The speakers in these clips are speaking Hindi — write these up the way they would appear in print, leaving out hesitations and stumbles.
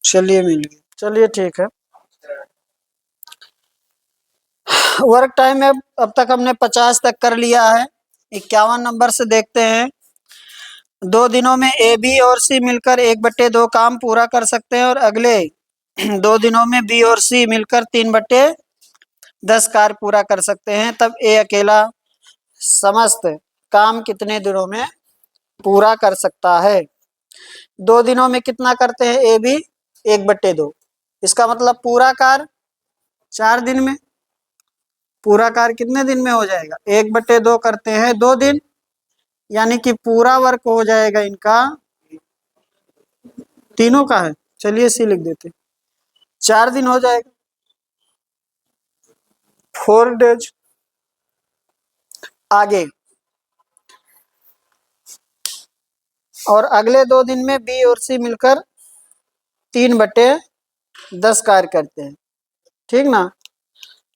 चलिए मिल गया, चलिए ठीक है। वर्क टाइम में अब तक हमने 50 तक कर लिया है। 51 नंबर से देखते हैं। 2 दिनों में ए बी और सी मिलकर 1/2 काम पूरा कर सकते हैं और अगले 2 दिनों में बी और सी मिलकर 3/10 कार्य पूरा कर सकते हैं। तब ए अकेला समस्त काम कितने दिनों में पूरा कर सकता है? 2 दिनों में कितना करते हैं ए बी? 1/2। इसका मतलब पूरा कार्य 4 दिन में। पूरा कार्य कितने दिन में हो जाएगा? 1/2 करते हैं 2 दिन, यानी कि पूरा वर्क हो जाएगा इनका, तीनों का है, चलिए सी लिख देते, 4 दिन हो जाएगा, 4 days। आगे और अगले 2 दिन में बी और सी मिलकर 3/10 कार्य करते हैं, ठीक ना।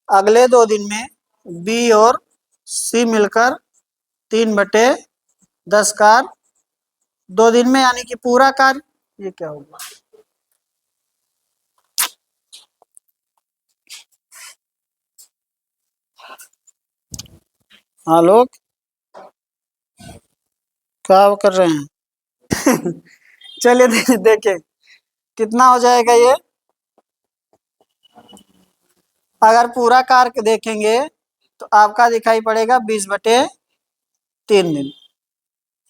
अगले 2 दिन में बी और सी मिलकर 3/10 कार्य 2 दिन में, यानी कि पूरा कार्य। ये क्या होगा? हाँ लोग क्या कर रहे हैं? चलिए देखें कितना हो जाएगा ये। अगर पूरा कार्य देखेंगे तो आपका दिखाई पड़ेगा 20/3 दिन,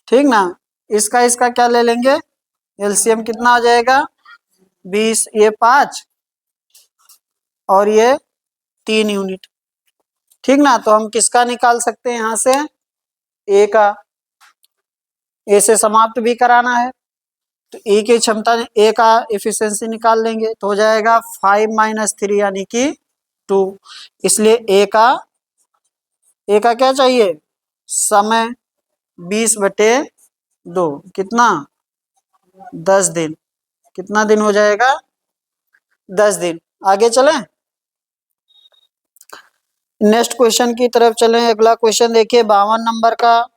ठीक ना। इसका क्या ले लेंगे? एलसीएम कितना हो जाएगा? 20, ये 5 और ये 3 यूनिट, ठीक ना। तो हम किसका निकाल सकते हैं यहाँ से? ए का। ए से समाप्त भी कराना है तो ए की क्षमता, ए का एफिशिएंसी निकाल लेंगे तो हो जाएगा 5 - 3 यानी कि 2। इसलिए ए का क्या चाहिए? समय 20/2 कितना? 10 दिन। कितना दिन हो जाएगा? 10 दिन। आगे चलें, नेक्स्ट क्वेश्चन की तरफ चलें। अगला क्वेश्चन देखिए 52 नंबर का।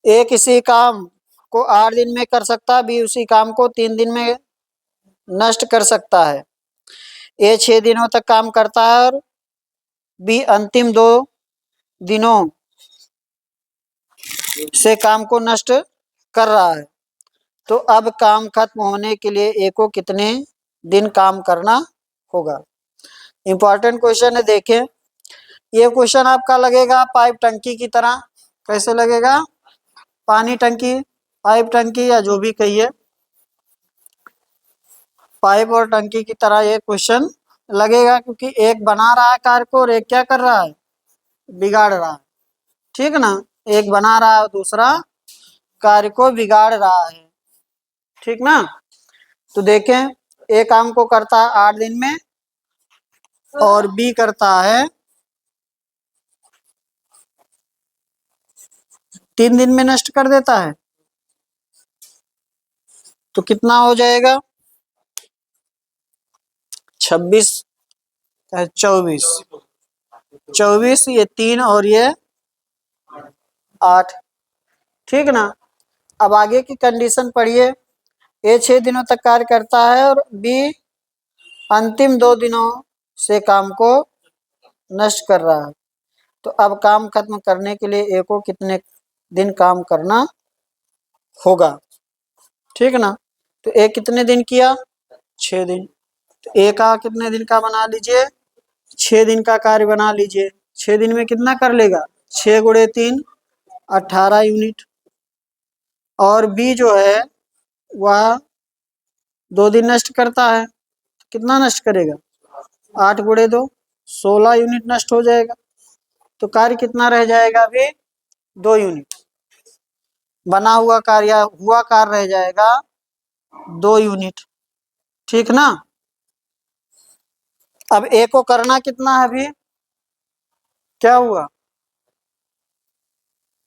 ए किसी काम को 8 दिन में कर सकता है, बी उसी काम को 3 दिन में नष्ट कर सकता है। ए 6 दिनों तक काम करता है और बी अंतिम 2 दिनों से काम को नष्ट कर रहा है। तो अब काम खत्म होने के लिए ए को कितने दिन काम करना होगा? इंपॉर्टेंट क्वेश्चन है, देखें। ये क्वेश्चन आपका लगेगा पाइप टंकी की तरह। कैसे लगेगा? पानी टंकी, पाइप टंकी या जो भी कहिए, पाइप और टंकी की तरह ये क्वेश्चन लगेगा, क्योंकि एक बना रहा है कार्य को और एक क्या कर रहा है? बिगाड़ रहा है, ठीक ना। एक बना रहा है, दूसरा कार्य को बिगाड़ रहा है, ठीक ना। तो देखें, ए काम को करता है 8 दिन में और बी करता है 3 दिन में नष्ट कर देता है। तो कितना हो जाएगा? 26, 24, 24, ये 3 और ये 8, ठीक ना। अब आगे की कंडीशन पढ़िए। ए 6 दिनों तक कार्य करता है और बी अंतिम 2 दिनों से काम को नष्ट कर रहा है। तो अब काम खत्म करने के लिए ए को कितने दिन काम करना होगा, ठीक ना। तो ए कितने दिन किया? 6 दिन। तो ए का कितने दिन का बना लीजिए? 6 दिन का कार्य बना लीजिए। 6 दिन में कितना कर लेगा? 6 × 3 18 यूनिट। और बी जो है वह 2 दिन नष्ट करता है, कितना नष्ट करेगा? 8 × 2 16 यूनिट नष्ट हो जाएगा। तो कार्य कितना रह जाएगा? अभी 2 यूनिट। बना हुआ कार्य, हुआ कार्य रह जाएगा 2 यूनिट, ठीक ना। अब ए को करना कितना है? अभी क्या हुआ?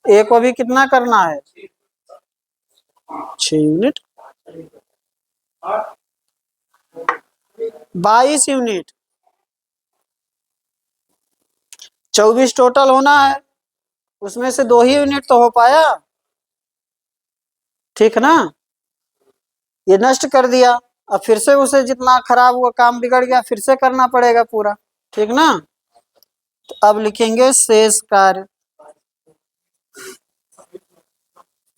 ए को भी कितना करना है? 6 यूनिट, 22 यूनिट, 24 टोटल होना है, उसमें से 2 ही यूनिट तो हो पाया, ठीक ना। ये नष्ट कर दिया अब फिर से उसे जितना खराब हुआ, काम बिगड़ गया, फिर से करना पड़ेगा पूरा, ठीक ना। तो अब लिखेंगे शेष कार्य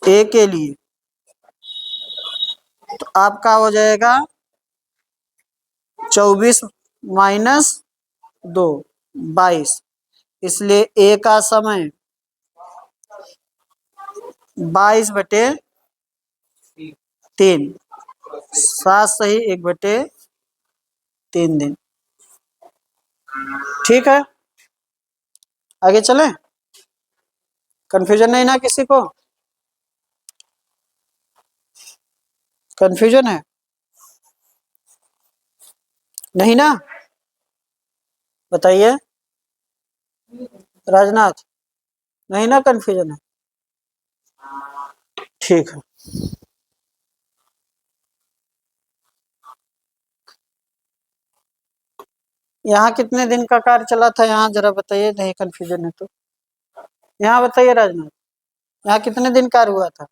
ए के लिए, तो आपका हो जाएगा 24 माइनस 2, 22। इसलिए ए का समय 22/3, 7 सही 1/3 दिन। ठीक है, आगे चलें। कंफ्यूजन नहीं ना किसी को? कंफ्यूजन है नहीं ना? बताइए राजनाथ, नहीं ना कंफ्यूजन है? ठीक है। यहाँ कितने दिन का कार्य चला था, यहाँ जरा बताइए, नहीं कंफ्यूजन है तो यहाँ बताइए राजनाथ, यहाँ कितने दिन कार्य हुआ था?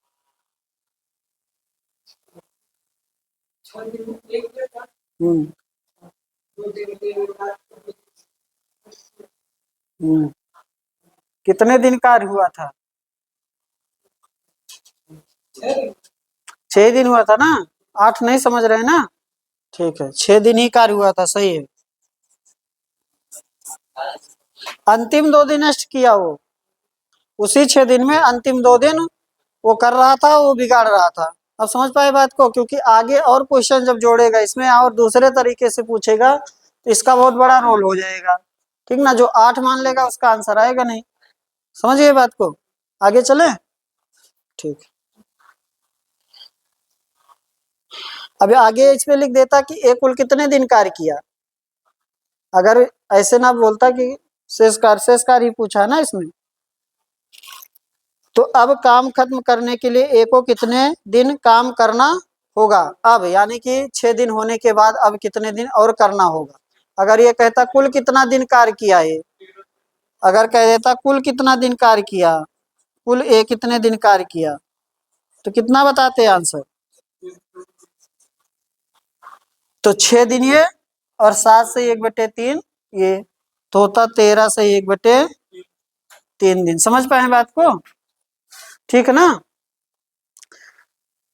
हम्म हम्म कितने दिन कार्य हुआ था? 6 दिन हुआ था ना, 8 नहीं समझ रहे हैं ना? ठीक है, 6 दिन ही कार्य हुआ था, सही है। अंतिम 2 दिन नष्ट किया वो, उसी 6 दिन में अंतिम 2 दिन वो कर रहा था, वो बिगाड़ रहा था। अब समझ पाए बात को, क्योंकि आगे और क्वेश्चन जब जोड़ेगा इसमें और दूसरे तरीके से पूछेगा तो इसका बहुत बड़ा रोल हो जाएगा, ठीक ना। जो 8 मान लेगा उसका आंसर आएगा नहीं, समझिए बात को। आगे चले, ठीक। अभी आगे इसमें लिख देता कि ए कुल कितने दिन कार्य किया, अगर ऐसे ना बोलता कि शेष कार्य ही पूछा ना इसमें। तो अब काम खत्म करने के लिए ए को कितने दिन काम करना होगा, अब यानी कि 6 दिन होने के बाद अब कितने दिन और करना होगा। अगर ये कहता कुल कितना दिन कार्य किया है, अगर कह देता कुल कितना दिन कार्य किया, कुल ए कितने दिन कार्य किया, तो कितना बताते आंसर? तो 6 दिन ये, और 7 से 1/3 ये, तो होता 13 से 1/3 दिन। समझ पाए बात को, ठीक है ना।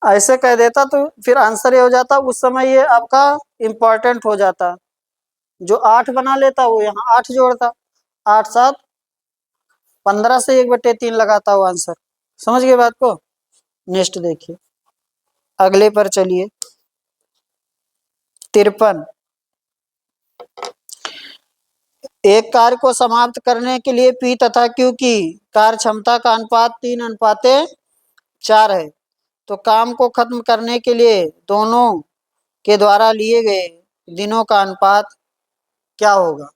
ऐसे कह देता तो फिर आंसर ये हो जाता, उस समय ये आपका इम्पोर्टेंट हो जाता। जो 8 बना लेता वो यहाँ 8 जोड़ता, 8 7 15 से 1/3 लगाता वो आंसर। समझ गए बात को। नेक्स्ट देखिए, अगले पर चलिए। 53, एक कार्य को समाप्त करने के लिए पी तथा क्यू की कार्य क्षमता का अनुपात 3:4 है, तो काम को खत्म करने के लिए दोनों के द्वारा लिए गए दिनों का अनुपात क्या होगा?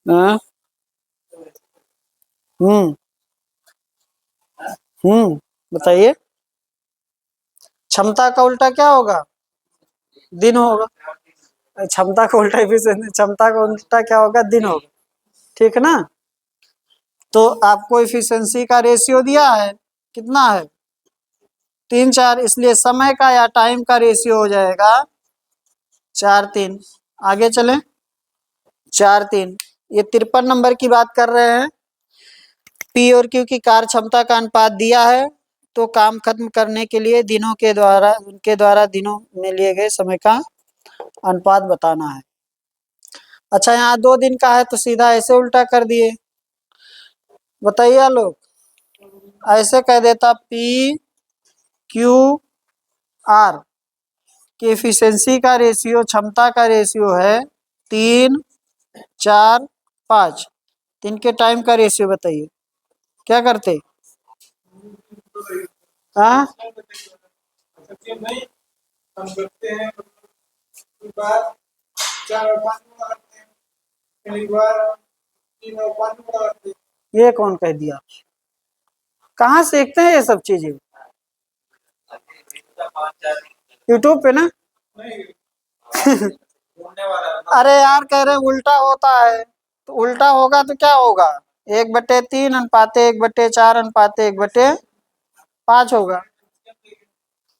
हाँ? हम्म बताइए। क्षमता का उल्टा क्या होगा? दिन होगा। क्षमता का उल्टा एफिशिएंसी, क्षमता का उल्टा क्या होगा? दिन होगा, ठीक है ना। तो आपको एफिशिएंसी का रेशियो दिया है, कितना है? 3:4, इसलिए समय का या टाइम का रेशियो हो जाएगा 4:3। आगे चलें, 4:3। ये 53 नंबर की बात कर रहे हैं। पी और क्यू की कार्य क्षमता का अनुपात दिया है, तो काम खत्म करने के लिए दिनों के द्वारा उनके द्वारा दिनों में लिए गए समय का अनुपात बताना है। अच्छा, यहाँ 2 दिन का है तो सीधा ऐसे उल्टा कर दिए। बताइए लोग, ऐसे कह देता पी क्यू आर, कि एफिशिएंसी का रेशियो, क्षमता का रेशियो है 3, 4, 5। 3 के टाइम का रेशियो बताइए, क्या करते? हाँ, ये कौन कह दिया? कहाँ सीखते हैं ये सब चीजें? यूट्यूब पे ना। अरे यार, कह रहे उल्टा होता है, तो उल्टा होगा तो क्या होगा? 1/3 अनुपाते 1/4 अनुपाते 1/5 होगा।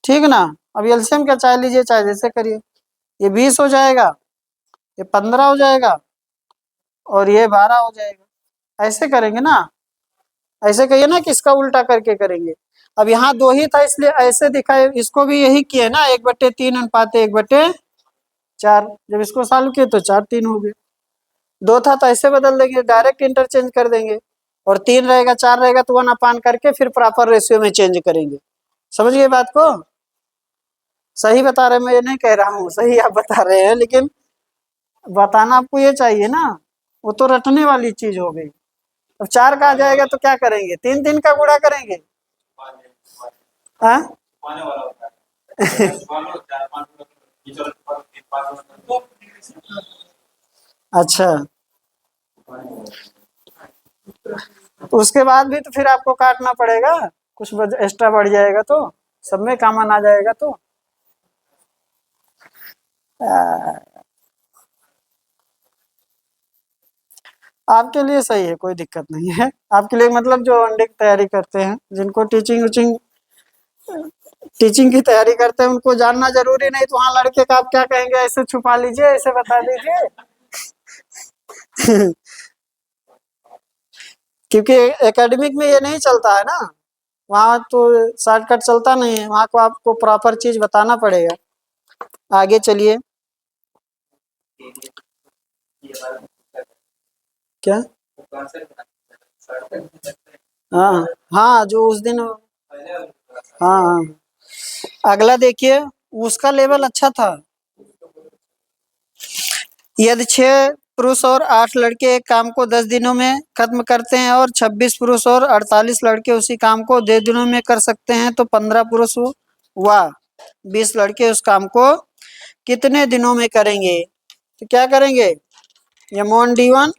ठीक ना? अब एलसीएम क्या, चाहे लीजिए चाहे जैसे करिए। ये 20 हो जाएगा, ये 15 हो जाएगा, और ये 12 हो जाएगा। ऐसे करेंगे ना? ऐसे कहिए ना, किसका उल्टा करके करेंगे। अब यहाँ 2 ही था इसलिए ऐसे दिखाए, इसको भी यही किए ना, 1/3 अनुपाते 1/4। जब इसको सॉल्व किए तो 4, 3 हो गए। 2 था तो ऐसे बदल देंगे, डायरेक्ट इंटरचेंज कर देंगे। और 3 रहेगा, 4 रहेगा तो 1/, करके फिर प्रॉपर रेशियो में चेंज करेंगे। समझ गए बात को? सही बता रहे, मैं ये नहीं कह रहा हूँ सही आप बता रहे हैं, लेकिन बताना आपको ये चाहिए ना। वो तो रटने वाली चीज हो गई। अब 4 का आ जाएगा तो क्या करेंगे? 3 3 का गुणा करेंगे। हाँ। अच्छा, तो उसके बाद भी तो फिर आपको काटना पड़ेगा, कुछ एक्स्ट्रा बढ़ जाएगा तो सब में कॉमन आ जाएगा तो। आपके लिए सही है, कोई दिक्कत नहीं है। आपके लिए मतलब जो अंडे की तैयारी करते हैं, जिनको टीचिंग उचिंग टीचिंग की तैयारी करते हैं, उनको जानना जरूरी नहीं। तो वहाँ लड़के का आप क्या कहेंगे, ऐसे छुपा लीजिए, ऐसे बता दीजिए। क्योंकि एकेडमिक में ये नहीं चलता है ना, वहाँ तो शॉर्टकट चलता नहीं है, वहाँ को आपको प्रॉपर चीज बताना पड़ेगा। आगे चलिए। क्या? हाँ हाँ, जो उस दिन। हाँ हाँ, अगला देखिए, उसका लेवल अच्छा था। यदि 6 पुरुष और 8 लड़के एक काम को 10 दिनों में खत्म करते हैं और 26 पुरुष और 48 लड़के उसी काम को 2 दिनों में कर सकते हैं, तो 15 पुरुष व 20 लड़के उस काम को कितने दिनों में करेंगे? तो क्या करेंगे? एमोन D1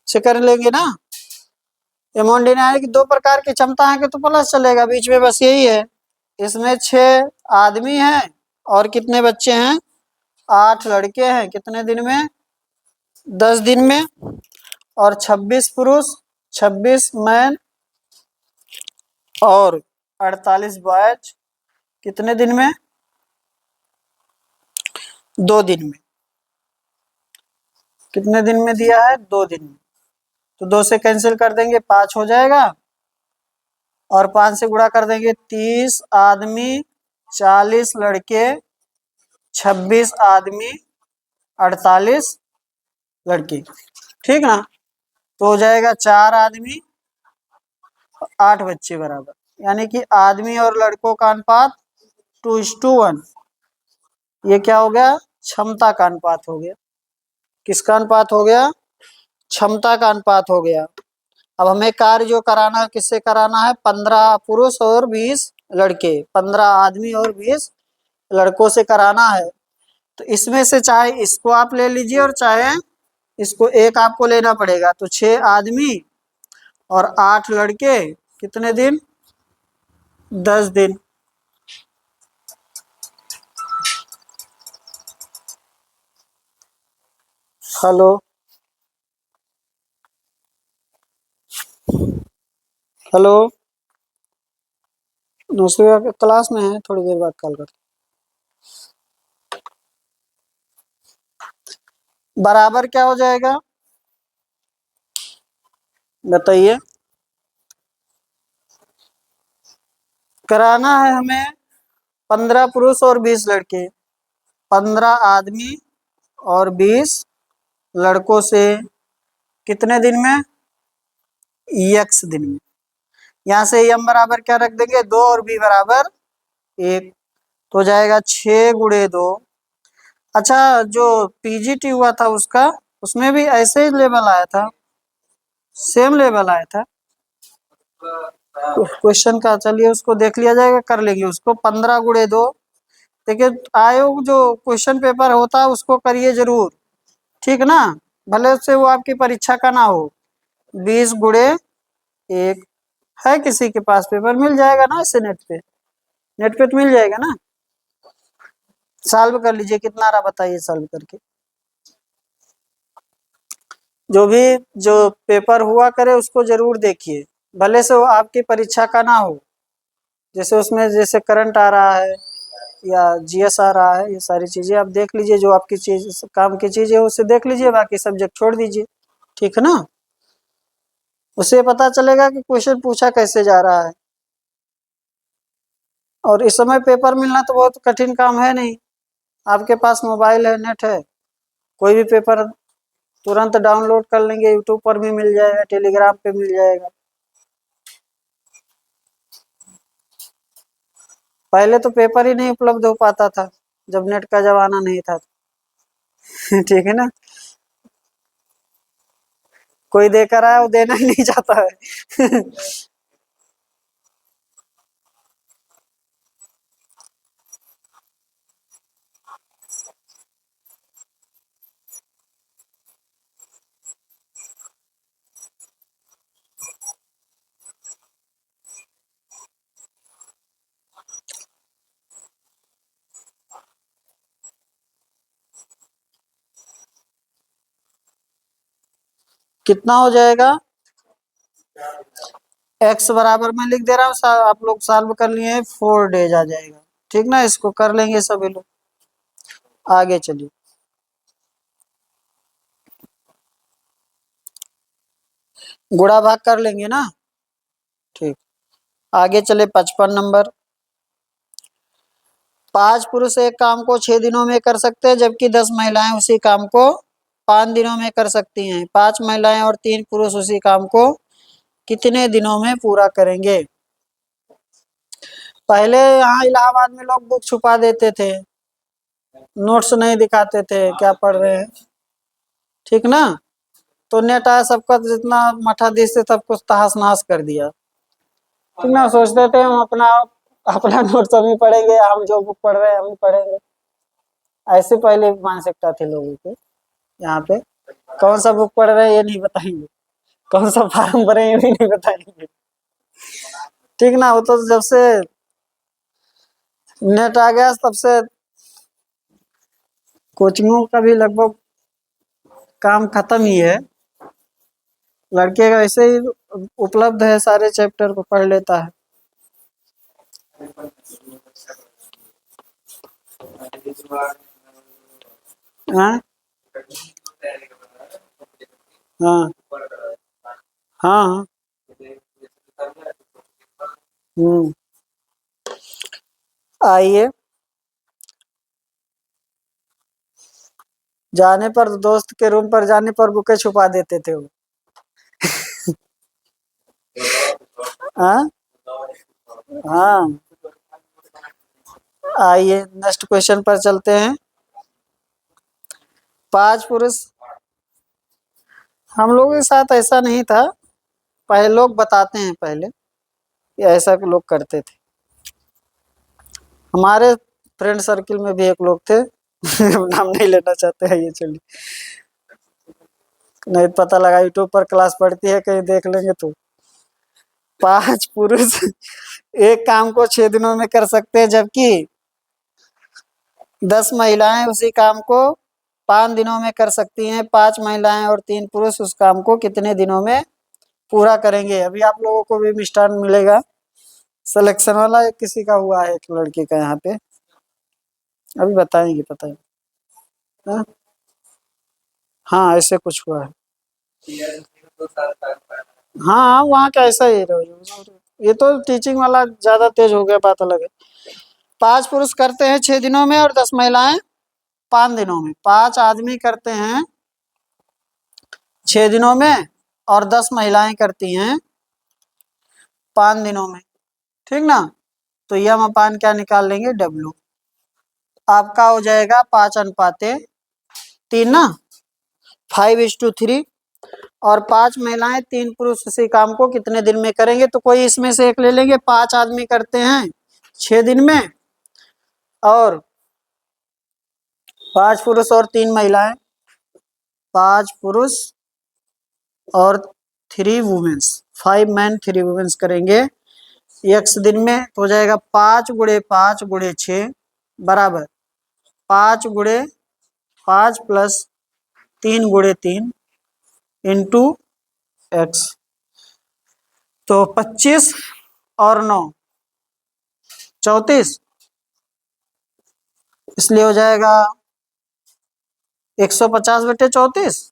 से कर लेंगे ना। एमोन D9 की 2 प्रकार की क्षमता है कि तो प्लस चलेगा, बीच में बस यही है। इसमें 6 आदमी हैं और कितने बच्चे हैं? 8 लड़के हैं, कितने दिन में? 10 दिन में। और 26 पुरुष, 26 मैन और 48 बॉयज, कितने दिन में? 2 दिन में। कितने दिन में दिया है? 2 दिन में। तो 2 से कैंसिल कर देंगे, 5 हो जाएगा, और 5 से गुणा कर देंगे। 30 आदमी, 40 लड़के, 26 आदमी, 48 लड़के। ठीक ना? तो हो जाएगा 4 आदमी 8 बच्चे बराबर, यानी कि आदमी और लड़कों का अनुपात 2:1। ये क्या हो गया? क्षमता का अनुपात हो गया। किसका अनुपात हो गया? क्षमता का अनुपात हो गया। अब हमें कार्य जो कराना है, किससे कराना है? 15 पुरुष और 20 लड़के, 15 आदमी और 20 लड़कों से कराना है। तो इसमें से चाहे इसको आप ले लीजिए और चाहे इसको, एक आपको लेना पड़ेगा। तो 6 आदमी और 8 लड़के, कितने दिन? 10 दिन। हेलो हेलो, नमस्ते, क्लास में है, थोड़ी देर बाद कॉल कर। बराबर क्या हो जाएगा बताइए? कराना है हमें 15 पुरुष और 20 लड़के, 15 आदमी और 20 लड़कों से कितने दिन में? x दिन में। यहाँ से m बराबर क्या रख देंगे? 2 और b बराबर 1। तो जाएगा 6 × 2। अच्छा, जो पीजीटी हुआ था उसका, उसमें भी ऐसे ही लेवल आया था, सेम लेवल आया था क्वेश्चन का। चलिए उसको देख लिया जाएगा, कर लेंगे उसको। 15 × 2। देखिए आयोग जो क्वेश्चन पेपर होता है उसको करिए जरूर, ठीक ना, भले से वो आपकी परीक्षा का ना हो। 20 × 1 है, किसी के पास पेपर मिल जाएगा ना ऐसे नेट पे, नेट पे तो मिल जाएगा ना। सॉल्व कर लीजिए, कितना रहा बताइए सॉल्व करके। जो भी जो पेपर हुआ करे उसको जरूर देखिए, भले से वो आपकी परीक्षा का ना हो। जैसे उसमें जैसे करंट आ रहा है या जीएस आ रहा है, ये सारी चीजें आप देख लीजिए, जो आपकी चीज काम की चीज है उसे देख लीजिए, बाकी सब्जेक्ट छोड़ दीजिए, ठीक है ना। उससे पता चलेगा कि क्वेश्चन पूछा कैसे जा रहा है। और इस समय पेपर मिलना तो बहुत कठिन काम है नहीं, आपके पास मोबाइल है, नेट है, कोई भी पेपर तुरंत डाउनलोड कर लेंगे, यूट्यूब पर भी मिल जाएगा, टेलीग्राम पे मिल जाएगा। पहले तो पेपर ही नहीं उपलब्ध हो पाता था, जब नेट का जमाना नहीं था। ठीक है ना, कोई देकर आया वो देना ही नहीं चाहता है। कितना हो जाएगा, x बराबर मैं लिख दे रहा हूँ, आप लोग सॉल्व कर लिए, 4 days आ जाएगा, ठीक ना। इसको कर लेंगे सभी लोग, आगे चलिए। गुणा भाग कर लेंगे ना, ठीक। आगे चले 55 नंबर। 5 पुरुष एक काम को 6 दिनों में कर सकते हैं, जबकि 10 महिलाएं उसी काम को 5 दिनों में कर सकती हैं। 5 महिलाएं और 3 पुरुष उसी काम को कितने दिनों में पूरा करेंगे। पहले यहाँ इलाहाबाद में लोग बुक छुपा देते थे, नोट्स नहीं दिखाते थे क्या पढ़ रहे हैं, ठीक ना। तो नेट आया, सबका जितना मठा देश से सब कुछ तहस नहस कर दिया, ठीक ना। सोचते थे हम अपना अपना नोट्स हम ही पढ़ेंगे, हम जो बुक पढ़ रहे हैं हम ही पढ़ेंगे, ऐसे पहले मानसिकता थी लोगों की। यहाँ पे कौन सा बुक पढ़ रहे हैं ये नहीं बताएंगे, कौन सा फार्म भरे हैं ये भी नहीं बताएंगे, ठीक ना। वो तो जब से नेट आ गया तब से कोचिंगों का भी लगभग काम खत्म ही है। लड़के का ऐसे ही उपलब्ध है, सारे चैप्टर को पढ़ लेता है। हाँ हाँ हाँ। हम्म। आइए, जाने पर दोस्त के रूम पर जाने पर बुके छुपा देते थे वो। हाँ हाँ। आइए नेक्स्ट क्वेश्चन पर चलते हैं। 5 पुरुष, हम लोगों के साथ ऐसा नहीं था, पहले लोग बताते हैं पहले कि ऐसा लोग करते थे। हमारे फ्रेंड सर्किल में भी एक लोग थे, नाम नहीं लेना चाहते हैं, ये चलिए, नहीं पता लगा यूट्यूब पर क्लास पढ़ती है कहीं देख लेंगे तो। 5 पुरुष एक काम को 6 दिनों में कर सकते हैं, जबकि 10 महिलाएं उसी काम को 5 दिनों में कर सकती हैं। 5 महिलाएं और 3 पुरुष उस काम को कितने दिनों में पूरा करेंगे। अभी आप लोगों को भी मिष्ठान मिलेगा, सिलेक्शन वाला एक किसी का हुआ है, एक लड़के का यहाँ पे, अभी बताएंगे, पता है। हाँ हाँ, ऐसे कुछ हुआ है। हाँ वहाँ का ऐसा ही रहो, ये तो टीचिंग वाला ज्यादा तेज हो गया, बात अलग है। 5 पुरुष करते हैं 6 दिनों में और 10 महिलाएं 5 दिनों में। 5 आदमी करते हैं 6 दिनों में और 10 महिलाएं करती हैं 5 दिनों में, ठीक ना। तो यम अपान क्या निकाल लेंगे, W। आपका हो जाएगा 5:3 ना, 5:3। और 5 महिलाएं 3 पुरुष इसी काम को कितने दिन में करेंगे? तो कोई इसमें से एक ले लेंगे। 5 आदमी करते हैं 6 दिन में, और 5 पुरुष और 3 महिलाएं, 5 पुरुष और 3 वुमेन्स, 5 मैन 3 वुमेन्स करेंगे x दिन में। तो हो जाएगा 5 × 5 × 6 बराबर 5 × 5 + 3 × 3 इंटू x। तो 25 और 9 34, इसलिए हो जाएगा 150/34।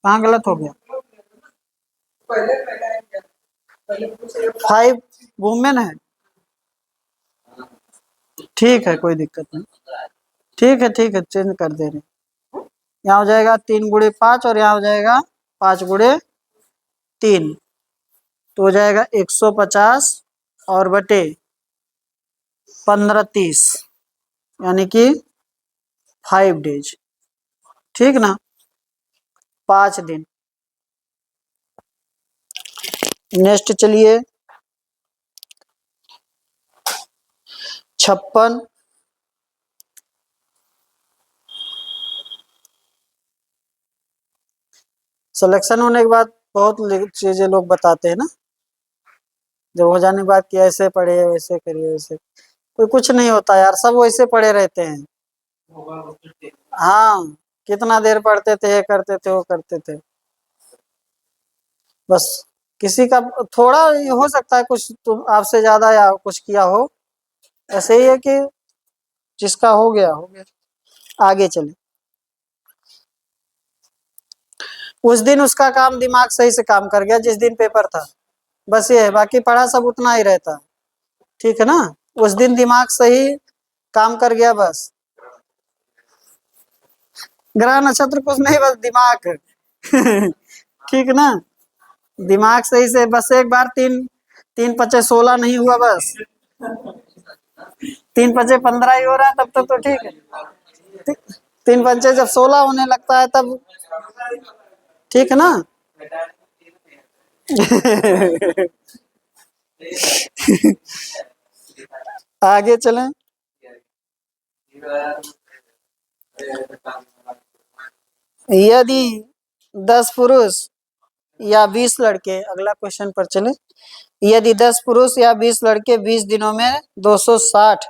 कहाँ गलत हो गया? 5 वुमेन है, ठीक है, कोई दिक्कत नहीं, ठीक है, ठीक है, चेंज कर दे रहे। यहाँ हो जाएगा 3 × 5 और यहाँ हो जाएगा 5 × 3, तो हो जाएगा 150 और बटे 15 30, यानी कि 5 डेज, ठीक ना, 5 दिन। नेक्स्ट चलिए 56, सिलेक्शन होने के बाद बहुत चीजें लोग बताते हैं ना, जब हो जाने के बाद कि ऐसे पढ़े वैसे करिए वैसे, कोई कुछ नहीं होता यार, सब वैसे पढ़े रहते हैं। हाँ, कितना देर पढ़ते थे, ये करते थे, वो करते थे, बस किसी का थोड़ा हो सकता है कुछ तुम आपसे ज्यादा या कुछ किया हो, ऐसे ही है कि जिसका हो गया हो गया। आगे चले, उस दिन उसका काम दिमाग सही से काम कर गया जिस दिन पेपर था, बस ये है, बाकी पढ़ा सब उतना ही रहता, ठीक है ना, उस दिन दिमाग सही काम कर गया बस। ग्रह नक्षत्र कुछ नहीं, बस दिमाग ठीक ना, दिमाग सही से, बस एक बार 3 3 5 16 नहीं हुआ, बस 3 5 15 ही हो रहा है, तब तक तो ठीक है। 3 5 जब 16 होने लगता है तब ठीक है ना आगे चलें। यदि 10 पुरुष या 20 लड़के, अगला क्वेश्चन पर चले, यदि 10 पुरुष या 20 लड़के 20 दिनों में 260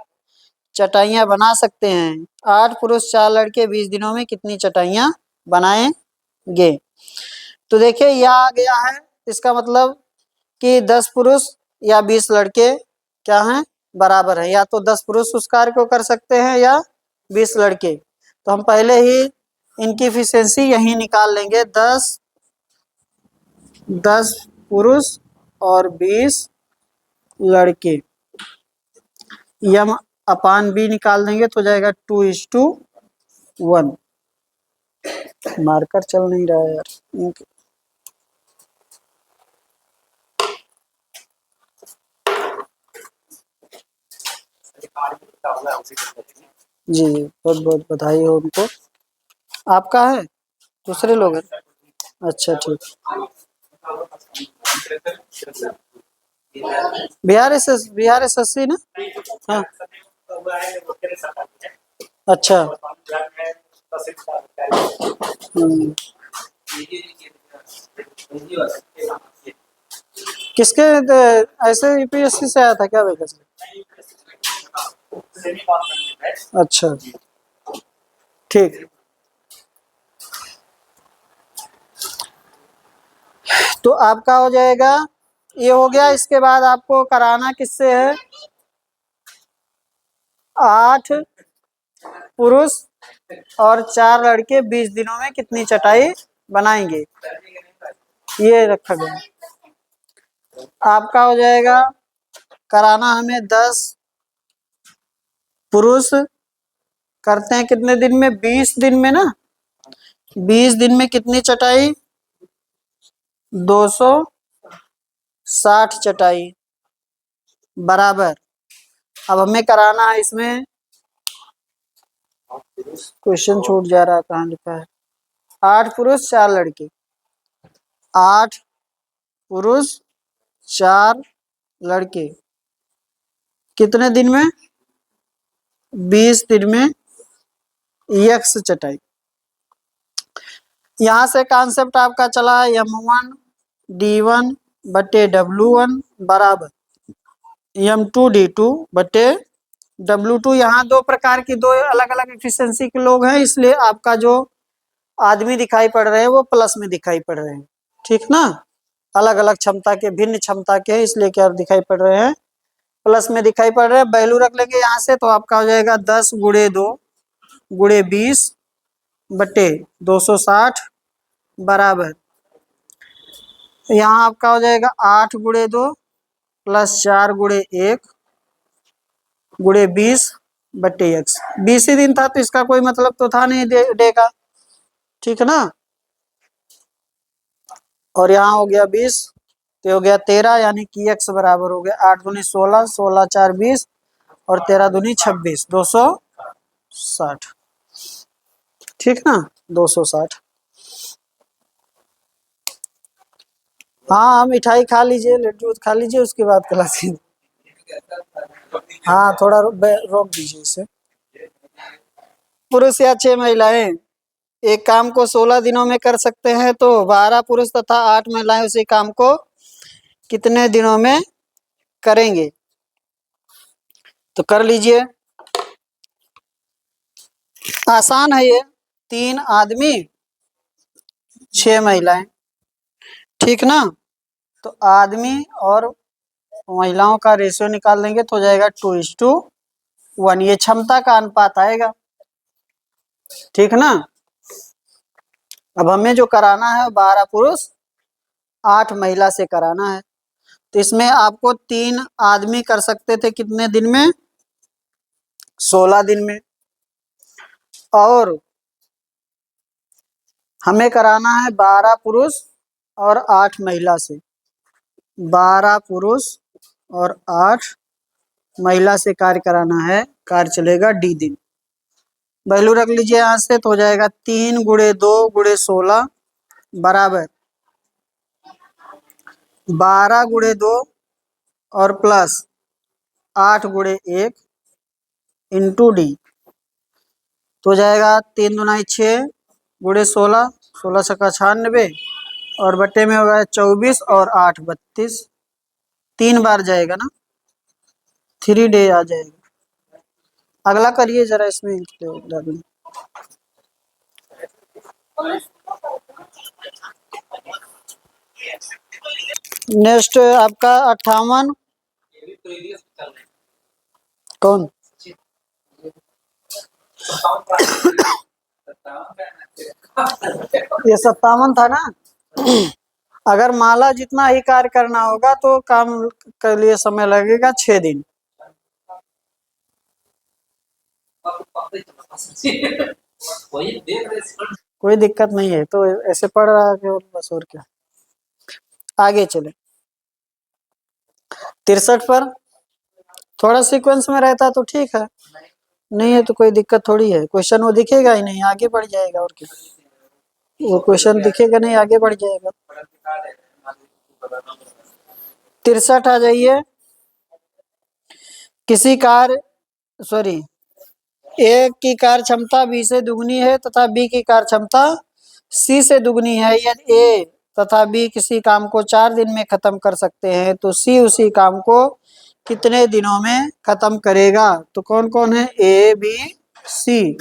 चटाइयां बना सकते हैं, 8 पुरुष 4 लड़के 20 दिनों में कितनी चटाइयां बनाएंगे? तो देखिए यह आ गया है, इसका मतलब कि 10 पुरुष या 20 लड़के क्या हैं, बराबर है, या तो 10 पुरुष उस कार्य को कर सकते हैं या 20 लड़के। तो हम पहले ही इनकी इफिशियंसी यही निकाल लेंगे, 10 पुरुष और 20 लड़के, यम अपान बी निकाल देंगे तो जाएगा 2:1। मार्कर चल नहीं रहा है यार, जी बहुत बहुत बधाई हो उनको। आपका है, दूसरे लोग हैं, अच्छा ठीक। बिहार एसएससी ना, हाँ, अच्छा, किसके ऐसे यूपीएससी से आया था क्या वैकेंसी? अच्छा ठीक, तो आपका हो जाएगा, ये हो गया। इसके बाद आपको कराना किससे है, 8 पुरुष और 4 लड़के 20 दिनों में कितनी चटाई बनाएंगे, ये रखा गया। आपका हो जाएगा कराना हमें 10 पुरुष करते हैं कितने दिन में, 20 दिन में ना, 20 दिन में कितनी चटाई, 260 चटाई बराबर। अब हमें कराना है इसमें क्वेश्चन छूट जा रहा है, कहाँ लिखा है? 8 पुरुष 4 लड़के। 8 पुरुष 4 लड़के कितने दिन में? 20 दिन में यक्स चटाई। यहां से कॉन्सेप्ट आपका चला है M1 D1 बटे W1 बराबर M2 D2 बटे W2। यहाँ दो प्रकार की, दो अलग अलग एफिशिएंसी के लोग हैं, इसलिए आपका जो आदमी दिखाई पड़ रहे हैं वो प्लस में दिखाई पड़ रहे हैं, ठीक ना। अलग अलग क्षमता के, भिन्न क्षमता के हैं, इसलिए क्या दिखाई पड़ रहे हैं? प्लस में दिखाई पड़ रहे हैं। वैल्यू रख लेंगे यहाँ से, तो आपका हो जाएगा 10 गुणे 2 गुणे 20 बटे 260 बराबर, यहाँ आपका हो जाएगा 8 गुणे 2 प्लस 4 गुणे 1 गुणे 20 बटे x। 20 ही दिन था तो इसका कोई मतलब तो था नहीं डे का, ठीक है ना। और यहाँ हो गया 20 तो हो गया 13, यानी कि x बराबर हो गया 8 दूनी 16, 16 4 20 और 13 दूनी 26, 260, ठीक ना, 260। हाँ मिठाई खा लीजिए, लड्डू खा लीजिए, उसके बाद क्लास। हाँ थोड़ा रोक दीजिए इसे। पुरुष या 6 महिलाएं एक काम को 16 दिनों में कर सकते हैं, तो 12 पुरुष तथा 8 महिलाएं उसी काम को कितने दिनों में करेंगे? तो कर लीजिए, आसान है ये। 3 आदमी 6 महिलाएं, ठीक ना। तो आदमी और महिलाओं का रेशियो निकाल लेंगे तो हो जाएगा 2:1, ये क्षमता का अनुपात आएगा, ठीक ना। अब हमें जो कराना है 12 पुरुष 8 महिला से कराना है, तो इसमें आपको 3 आदमी कर सकते थे कितने दिन में? 16 दिन में। और हमें कराना है 12 पुरुष और 8 महिला से। 12 पुरुष और 8 महिला से कार्य कराना है, कार्य चलेगा D दिन। वैल्यू रख लीजिए यहाँ से, तो हो जाएगा 3 गुणे 2 गुणे 16 बराबर 12 गुणे 2 और प्लस 8 गुणे 1 इंटू D, तो हो जाएगा 3 दूनाई 6 गुणे 16, 16 छक्का 96 और बट्टे में होगा 24 और 8 32, 3 बार जाएगा ना, 3 डे आ जाएगा। अगला करिए जरा, इसमें नेक्स्ट आपका 58। कौन? ये 57 था ना। अगर माला जितना ही कार्य करना होगा तो काम के लिए समय लगेगा 6 दिन। कोई दिक्कत नहीं है, तो ऐसे पढ़ रहा है कि बस, और क्या। आगे चले 63 पर। थोड़ा सीक्वेंस में रहता तो ठीक है, नहीं है तो कोई दिक्कत थोड़ी है। क्वेश्चन वो दिखेगा ही नहीं, आगे बढ़ जाएगा, और क्या। वो क्वेश्चन दिखेगा नहीं, आगे बढ़ जाएगा। 63 आ जाइए। किसी कार्य सॉरी ए की कार्य क्षमता बी से दुगनी है तथा बी की कार्य क्षमता सी से दुगनी है। यदि ए तथा बी किसी काम को 4 दिन में खत्म कर सकते हैं, तो सी उसी काम को कितने दिनों में खत्म करेगा? तो कौन कौन है? ए बी सी,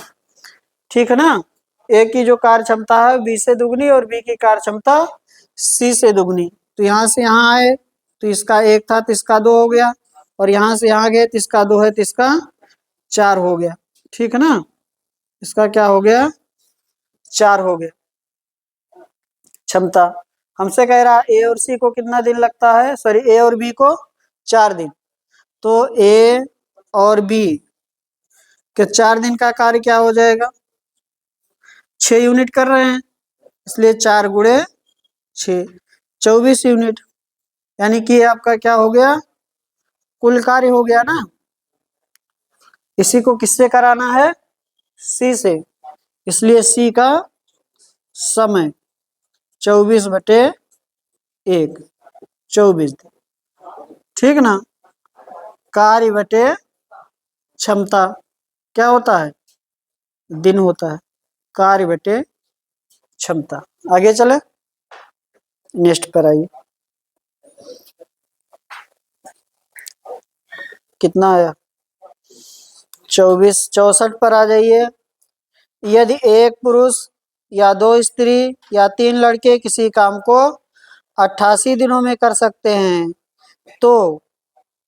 ठीक है ना। ए की जो कार्य क्षमता है बी से दुगनी और बी की कार्य क्षमता सी से दुगनी। तो यहाँ से यहाँ आए तो इसका 1 था तो इसका 2 हो गया, और यहाँ से यहाँ गए तो इसका 2 है तो इसका 4 हो गया, ठीक है ना। इसका क्या हो गया? 4 हो गया क्षमता। हमसे कह रहा ए और सी को कितना दिन लगता है, सॉरी ए और बी को 4 दिन। तो ए और बी के 4 दिन का कार्य क्या हो जाएगा? 6 यूनिट कर रहे हैं, इसलिए 4 गुणे 6 24 यूनिट, यानी कि आपका क्या हो गया? कुल कार्य हो गया ना। इसी को किससे कराना है? सी से, इसलिए सी का समय 24/1, 24 दिन। ठीक ना। कार्य बटे क्षमता क्या होता है? दिन होता है। कार्य बटे क्षमता। आगे चले, नेक्स्ट पर आइए। कितना आया? 24, 64 पर आ जाइए। यदि एक पुरुष या 2 स्त्री या 3 लड़के किसी काम को 88 दिनों में कर सकते हैं, तो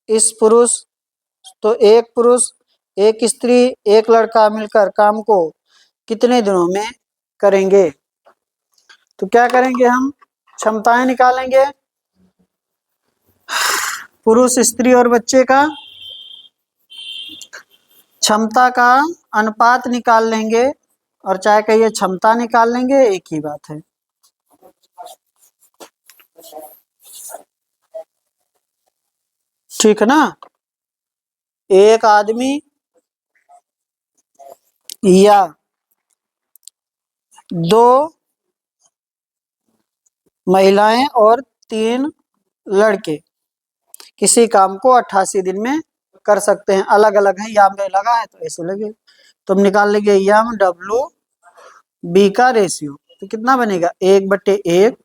एक पुरुष, एक स्त्री, एक लड़का मिलकर काम को कितने दिनों में करेंगे? तो क्या करेंगे हम? क्षमताएं निकालेंगे, पुरुष, स्त्री और बच्चे का क्षमता का अनुपात निकाल लेंगे, और चाहे कहिए क्षमता निकाल लेंगे, एक ही बात है। ठीक है ना। एक आदमी या 2 महिलाएं और 3 लड़के किसी काम को 88 दिन में कर सकते हैं। अलग अलग है, यहाँ में लगा है तो ऐसे लगे, तो हम निकाल लेंगे यम डब्ल्यू बी का रेशियो। तो कितना बनेगा? 1/1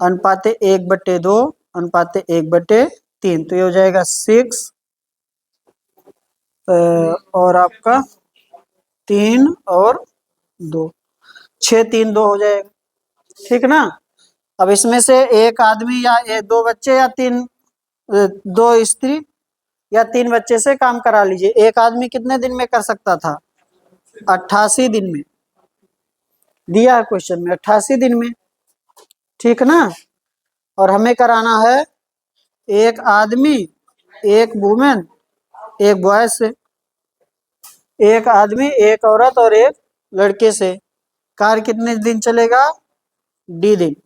अनुपाते 1/2 अनुपाते 1/3। तो ये हो जाएगा 6 और आपका 3 और 2, 6, 3, 2 हो जाएगा। ठीक ना। अब इसमें से एक आदमी या 2 बच्चे या 2 स्त्री या 3 बच्चे से काम करा लीजिए। एक आदमी कितने दिन में कर सकता था? 88 दिन में। दिया है क्वेश्चन में 88 दिन में। ठीक ना। और हमें कराना है एक आदमी, एक वुमेन, एक बॉय से, एक आदमी, एक औरत और एक लड़के से। कार्य कितने दिन चलेगा? डी दिन।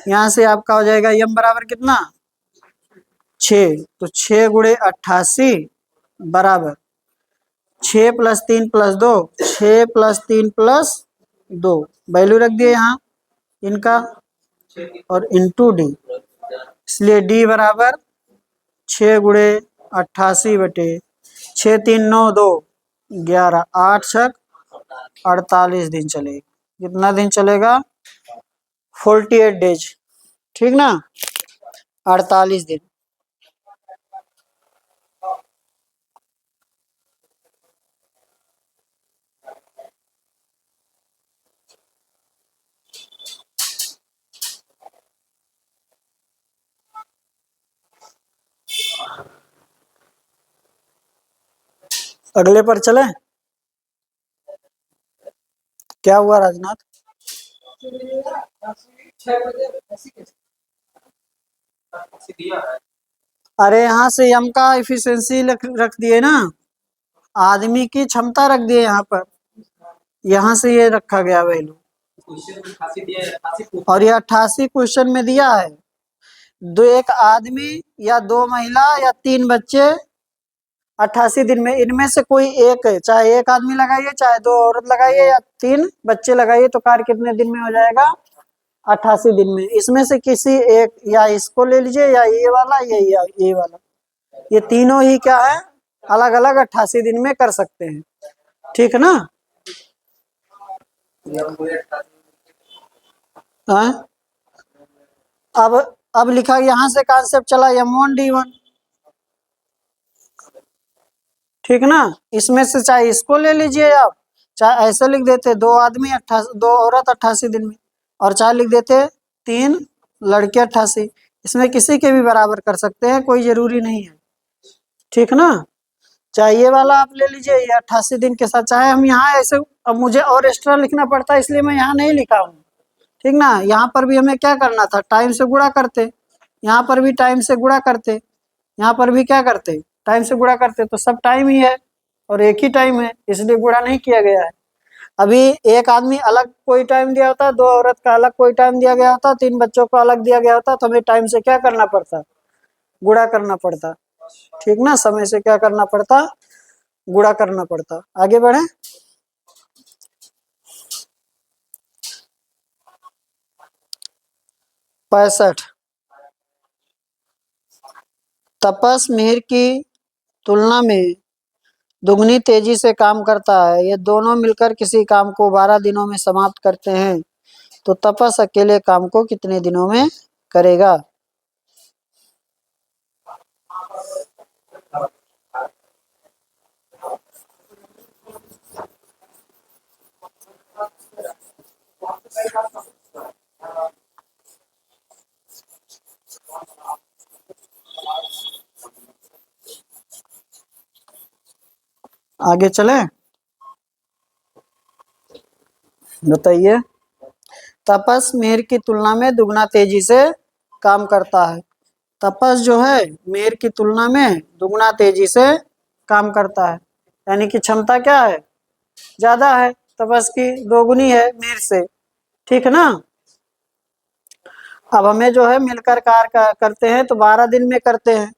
यहां से आपका हो जाएगा यम बराबर कितना? 6। तो 6 गुणे 88 बराबर 6 + 3 + 2, 6 + 3 + 2, वैल्यू रख दिए यहाँ इनका, और इंटू डी। इसलिए डी बराबर 6 गुणे 88/6, 3, 9, 2, 11, 8 छक 48 दिन चलेगा। कितना दिन चलेगा? 48 डेज। ठीक ना। 48 दिन। अगले पर चले। क्या हुआ राजनाथ? अरे यहाँ से यम का इफिशियंसी रख दिए ना, आदमी की क्षमता रख दिए यहाँ पर, यहाँ से ये रखा गया वैल्यू, और ये 88 क्वेश्चन में दिया है। एक आदमी या 2 महिला या 3 बच्चे 88 दिन में, इनमें से कोई एक है, चाहे एक आदमी लगाइए, चाहे 2 औरत लगाइए, या 3 बच्चे लगाइए, तो कार्य कितने दिन में हो जाएगा? 88 दिन में। इसमें से किसी एक, या इसको ले लीजिए, या ये वाला, या ये वाला, ये तीनों ही क्या है? अलग अलग 88 दिन में कर सकते हैं। ठीक है ना। हाँ? अब लिखा, यहां से कॉन्सेप्ट चला M1D1। ठीक ना। इसमें से चाहे इसको ले लीजिए आप, चाहे ऐसे लिख देते 2 आदमी 88, 2 औरत 88 दिन में, और चाहे लिख देते 3 लड़के 88। इसमें किसी के भी बराबर कर सकते हैं, कोई जरूरी नहीं है। ठीक ना। चाहे ये वाला आप ले लीजिए, ये 88 दिन के साथ, चाहे हम यहाँ ऐसे, अब मुझे और एक्स्ट्रा लिखना पड़ता है इसलिए मैं यहाँ नहीं लिखा हूँ। ठीक ना। यहाँ पर भी हमें क्या करना था? टाइम से गुणा करते, यहाँ पर भी टाइम से गुणा करते, यहाँ पर भी क्या करते? टाइम से गुणा करते। तो सब टाइम ही है और एक ही टाइम है, इसलिए गुणा नहीं किया गया है। अभी एक आदमी अलग कोई टाइम दिया होता, 2 औरत का अलग कोई टाइम दिया गया होता, 3 बच्चों को अलग दिया गया होता, तो हमें टाइम से क्या करना पड़ता? गुणा करना पड़ता। ठीक ना। समय से क्या करना पड़ता? गुणा करना पड़ता। आगे बढ़े। 65। तपस मिहिर की तुलना में दुगनी तेजी से काम करता है। ये दोनों मिलकर किसी काम को 12 दिनों में समाप्त करते हैं, तो तपस अकेले काम को कितने दिनों में करेगा? आगे चलें, बताइए। तपस मिहिर की तुलना में दुगना तेजी से काम करता है। तपस जो है मिहिर की तुलना में दुगना तेजी से काम करता है, यानी कि क्षमता क्या है, ज्यादा है। तपस की दोगुनी है मिहिर से, ठीक है ना। अब हमें जो है मिलकर कार्य करते हैं तो 12 दिन में करते हैं,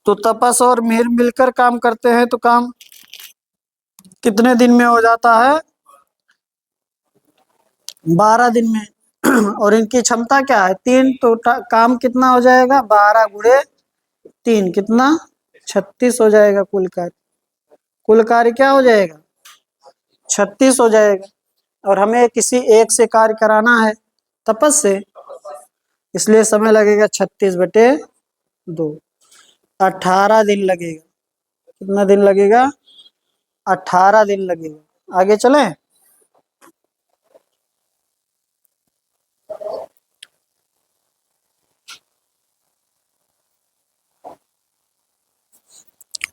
तो तपस और मिहिर मिलकर काम करते हैं तो काम कितने दिन में हो जाता है? 12 दिन में। और इनकी क्षमता क्या है, 3, तो काम कितना हो जाएगा, 12 गुणे 3 कितना, 36 हो जाएगा। कुल कार्य क्या हो जाएगा, 36 हो जाएगा। और हमें किसी एक से कार्य कराना है, तपस से, इसलिए समय लगेगा 36/2, 18 दिन लगेगा। कितना दिन लगेगा, 18 दिन लगेगा। आगे चलें।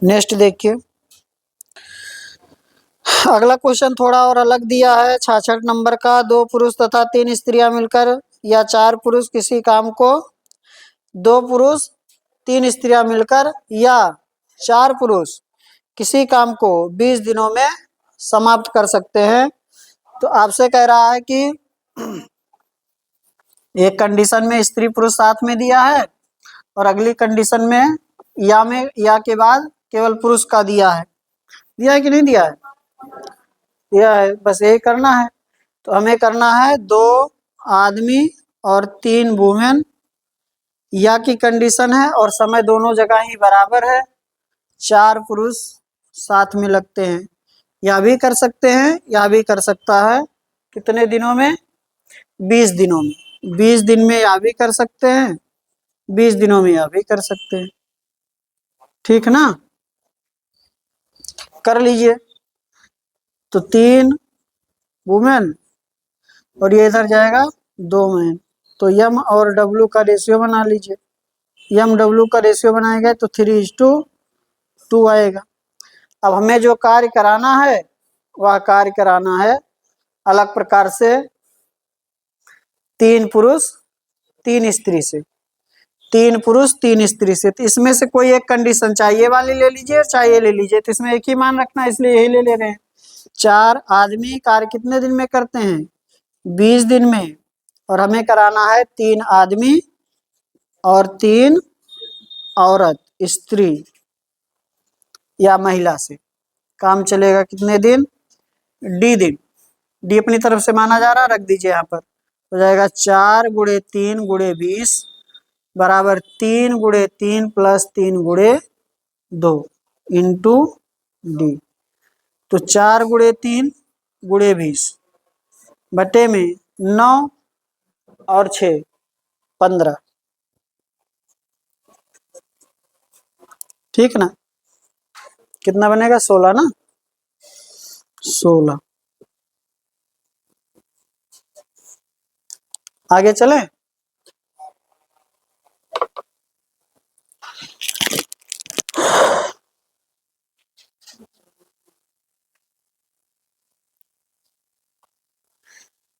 नेक्स्ट देखिए, अगला क्वेश्चन थोड़ा और अलग दिया है। 66 नंबर का, 2 पुरुष तथा 3 स्त्रियां मिलकर या 4 पुरुष किसी काम को, 2 पुरुष 3 स्त्रियां मिलकर या 4 पुरुष किसी काम को 20 दिनों में समाप्त कर सकते हैं। तो आपसे कह रहा है कि एक कंडीशन में स्त्री पुरुष साथ में दिया है, और अगली कंडीशन में या के बाद केवल पुरुष का दिया है कि नहीं दिया है? दिया है, बस यही करना है। तो हमें करना है 2 आदमी और 3 वुमेन, या की कंडीशन है और समय दोनों जगह ही बराबर है। 4 पुरुष साथ में लगते हैं, या भी कर सकते हैं या भी कर सकता है। कितने दिनों में, 20 दिनों में। 20 दिन में या भी कर सकते हैं, 20 दिनों में या भी कर सकते हैं, ठीक ना। कर लीजिए। तो 3 वुमेन और ये इधर जाएगा 2 मैन, तो यम और डब्लू का रेशियो बना लीजिए। यम डब्लू का रेशियो बनाएंगे तो 3:2 आएगा। अब हमें जो कार्य कराना है वह कार्य कराना है अलग प्रकार से, 3 पुरुष 3 स्त्री से, 3 पुरुष 3 स्त्री से। तो इसमें से कोई एक कंडीशन, चाहिए वाली ले लीजिए, चाहिए ले लीजिए, तो इसमें एक ही मान रखना है, इसलिए यही ले ले रहे हैं। 4 आदमी कार्य कितने दिन में करते हैं, 20 दिन में, और हमें कराना है 3 आदमी और 3 औरत, स्त्री या महिला से। काम चलेगा कितने दिन, D दिन। डी अपनी तरफ से माना जा रहा, रख दीजिए यहाँ पर। हो जाएगा 4 गुणे 3 गुणे 20 बराबर 3 गुणे 3 प्लस 3 गुणे 2 इंटू D। तो 4 गुणे 3 गुणे 20 बटे में 9 और 6 15, ठीक ना। कितना बनेगा, 16 ना, 16। आगे चलें।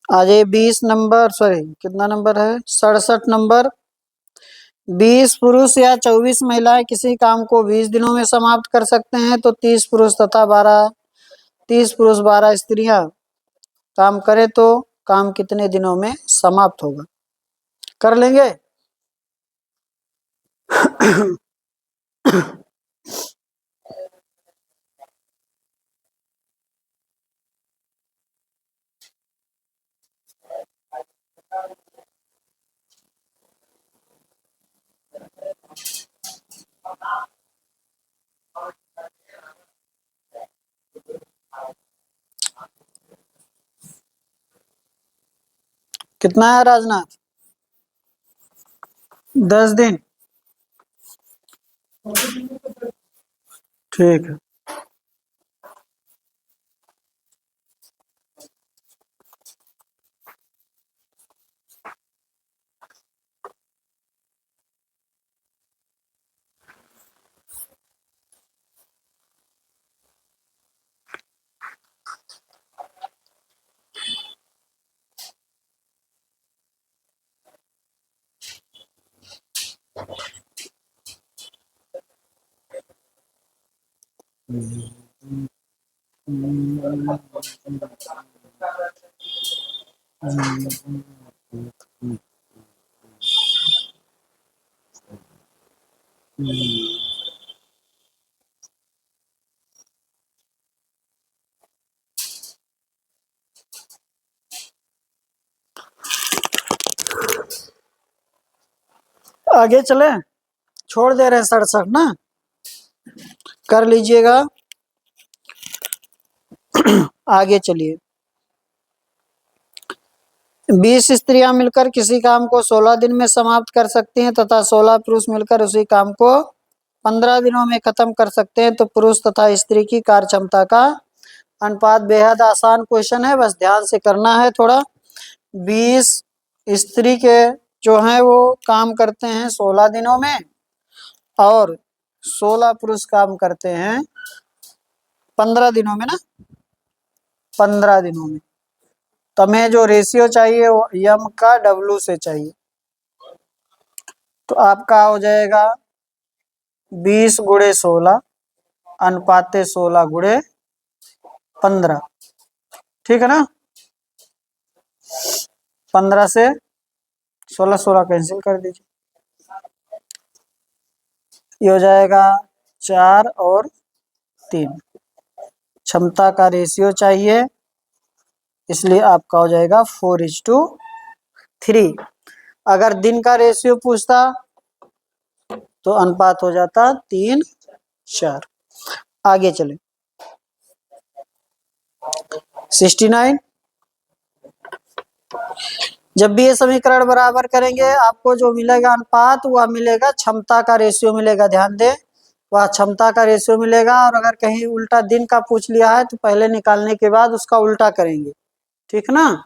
आज ये 20 नंबर, सॉरी कितना नंबर है, 67 नंबर। 20 पुरुष या 24 महिलाएं किसी काम को 20 दिनों में समाप्त कर सकते हैं, तो 30 पुरुष तथा 30 पुरुष 12 स्त्रियां काम करें तो काम कितने दिनों में समाप्त होगा? कर लेंगे। कितना है राजनाथ? 10 दिन। ठीक है। आगे चले, छोड़ दे रहे हैं 67 ना, कर लीजिएगा। आगे चलिए। 20 स्त्रियां मिलकर किसी काम को 16 दिन में समाप्त कर सकती हैं तथा 16 पुरुष मिलकर उसी काम को 15 दिनों में खत्म कर सकते हैं, तो पुरुष तथा स्त्री की कार्य क्षमता का अनुपात। बेहद आसान क्वेश्चन है, बस ध्यान से करना है थोड़ा। 20 स्त्री के जो हैं वो काम करते हैं 16 दिनों में और 16 पुरुष काम करते हैं 15 दिनों में ना, 15 दिनों में। तो हमें जो रेशियो चाहिए वो यम का डब्लू से चाहिए, तो आपका हो जाएगा 20 गुणे 16 अनुपाते 16 गुणे 15। ठीक है ना, 15 से 16 16 कैंसिल कर दीजिए, ये हो जाएगा 4 और 3। क्षमता का रेशियो चाहिए, इसलिए आपका हो जाएगा 4:3। अगर दिन का रेशियो पूछता तो अनुपात हो जाता 3:4। आगे चले। 69। जब भी ये समीकरण बराबर करेंगे आपको जो मिलेगा अनुपात वह मिलेगा क्षमता का रेशियो मिलेगा। ध्यान दे, वह क्षमता का रेशियो मिलेगा। और अगर कहीं उल्टा दिन का पूछ लिया है तो पहले निकालने के बाद उसका उल्टा करेंगे, ठीक ना।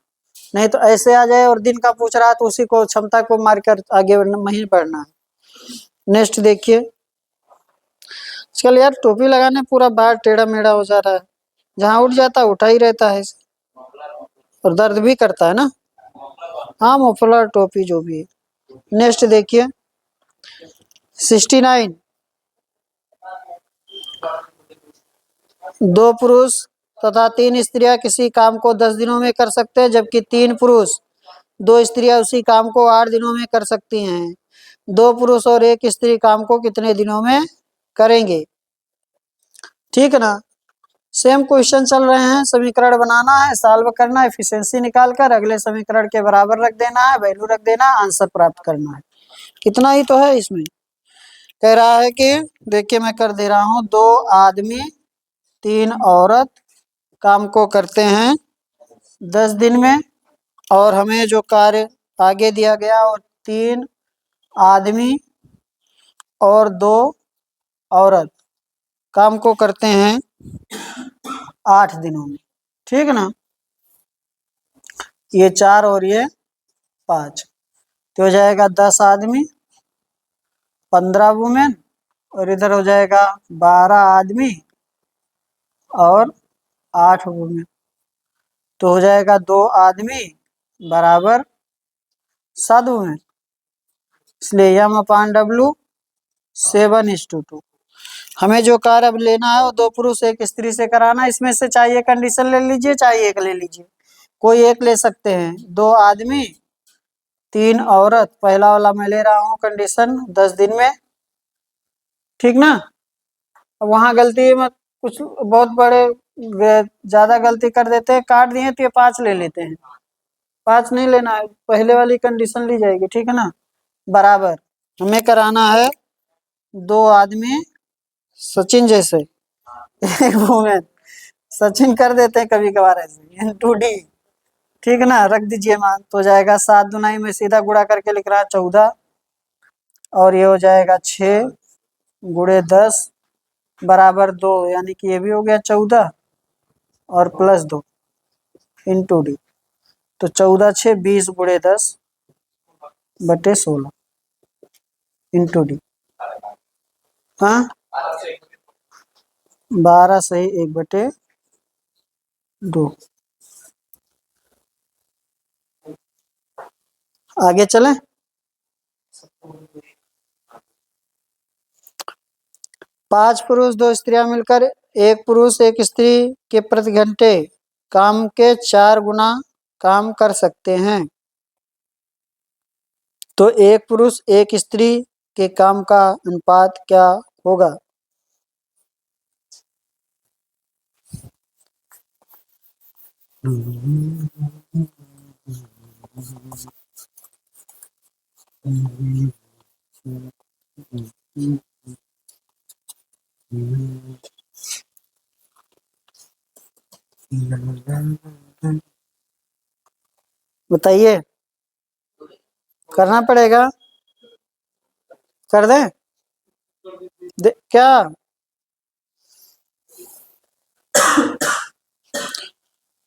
नहीं तो ऐसे आ जाए और दिन का पूछ रहा है तो उसी को क्षमता को मारकर आगे नहीं बढ़ना है। नेक्स्ट देखिए। चल यार, टोपी लगाने पूरा बाल टेढ़ा मेढ़ा हो जा रहा है, जहाँ उठ जाता है उठा ही रहता है और दर्द भी करता है ना। हाँ, मफलर टोपी जो भी है। नेक्स्ट देखिए। 69। 2 पुरुष तथा 3 स्त्रियां किसी काम को 10 दिनों में कर सकते हैं, जबकि 3 पुरुष 2 स्त्रियां उसी काम को 8 दिनों में कर सकती हैं। 2 पुरुष और 1 स्त्री काम को कितने दिनों में करेंगे? ठीक है ना। सेम क्वेश्चन चल रहे हैं, समीकरण बनाना है, सॉल्व करना है, एफिशिएंसी निकाल कर अगले समीकरण के बराबर रख देना है, वैल्यू रख देना है, आंसर प्राप्त करना है। कितना ही तो है इसमें। कह रहा है कि देखिए मैं कर दे रहा हूँ, 2 आदमी 3 औरत काम को करते हैं 10 दिन में, और हमें जो कार्य आगे दिया गया और 3 आदमी और 2 औरत काम को करते हैं 8 दिनों में। ठीक ना, ये 4 और ये 5, तो हो जाएगा 10 आदमी 15 वुमेन, और इधर हो जाएगा 12 आदमी और 8 वुमेन, तो हो जाएगा 2 आदमी बराबर 7 वुमेन। इसलिए M/W 7:2। हमें जो कार्य अब लेना है वो 2 पुरुष 1 स्त्री से कराना है। इसमें से चाहिए कंडीशन ले लीजिए, चाहिए एक ले लीजिए, कोई एक ले सकते हैं। 2 आदमी 3 औरत, पहला वाला मैं ले रहा हूँ कंडीशन 10 दिन में, ठीक ना। वहां गलती मत, कुछ बहुत बड़े ज्यादा गलती कर देते हैं, काट दिए तो ये 5 ले लेते हैं। 5 नहीं लेना है, पहले वाली कंडीशन ली जाएगी, ठीक है ना। बराबर हमें कराना है 2 आदमी सचिन जैसे, एक वुमेन, सचिन कर देते हैं कभी कभार ऐसे 2D, ठीक है ना, रख दीजिए मान, तो हो जाएगा 7 दुनाई में सीधा गुणा करके लिख रहा है 14, और ये हो जाएगा 6 गुणे 10 बराबर 2, यानी कि ये भी हो गया 14 और प्लस 2 इंटू डी। तो 14 6 20 गुणे 10 बटे 16 इंटू डी। हाँ, 12 सही 1/2। आगे चलें। 5 पुरुष 2 स्त्रियां मिलकर एक पुरुष एक स्त्री के प्रति घंटे काम के 4 गुना काम कर सकते हैं, तो एक पुरुष एक स्त्री के काम का अनुपात क्या होगा? बताइए, करना पड़ेगा, कर दें? क्या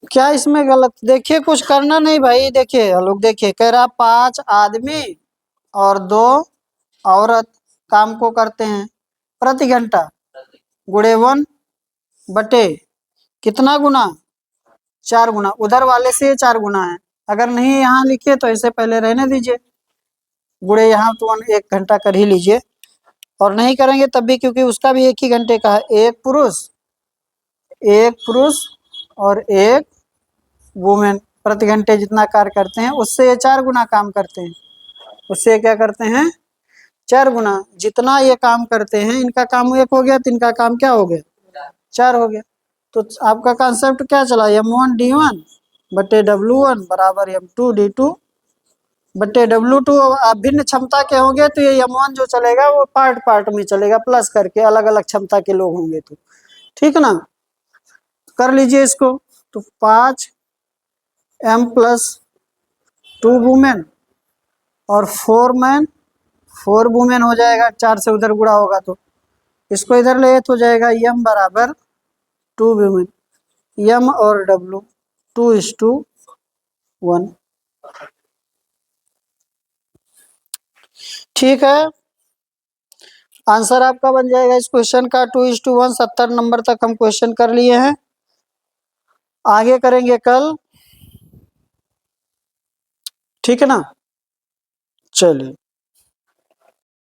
क्या इसमें गलत? देखिए कुछ करना नहीं भाई, देखिए लोग, देखिए कह रहा 5 आदमी और 2 औरत काम को करते हैं प्रति घंटा, गुणे 1 बटे कितना गुना? 4 गुना। उधर वाले से 4 गुना है, अगर नहीं यहाँ लिखिए तो इसे पहले रहने दीजिए, गुणे यहाँ तो 1 घंटा कर ही लीजिए, और नहीं करेंगे तब भी, क्योंकि उसका भी 1 ही घंटे का है। एक पुरुष और एक वुमेन प्रति घंटे जितना कार्य करते हैं, उससे ये 4 गुना काम करते हैं, उससे क्या करते हैं? 4 गुना। जितना ये काम करते हैं, इनका काम 1 हो गया तो इनका काम क्या हो गया? 4 हो गया। तो आपका कॉन्सेप्ट क्या चला? M1D1 बटे W1 बराबर M2D2 बटे W2। आप भिन्न क्षमता के होंगे तो ये M1 जो चलेगा वो पार्ट पार्ट में चलेगा, प्लस करके, अलग अलग क्षमता के लोग होंगे तो, ठीक है ना। कर लीजिए इसको, तो 5M प्लस 2 वुमेन और 4 वुमेन हो जाएगा, 4 से उधर गुणा होगा तो इसको इधर ले तो हो जाएगा M बराबर 2 वुमेन, M और W 2:1। ठीक है, आंसर आपका बन जाएगा इस क्वेश्चन का 2:1। 70 नंबर तक हम क्वेश्चन कर लिए हैं, आगे करेंगे कल, ठीक है ना। चलिए।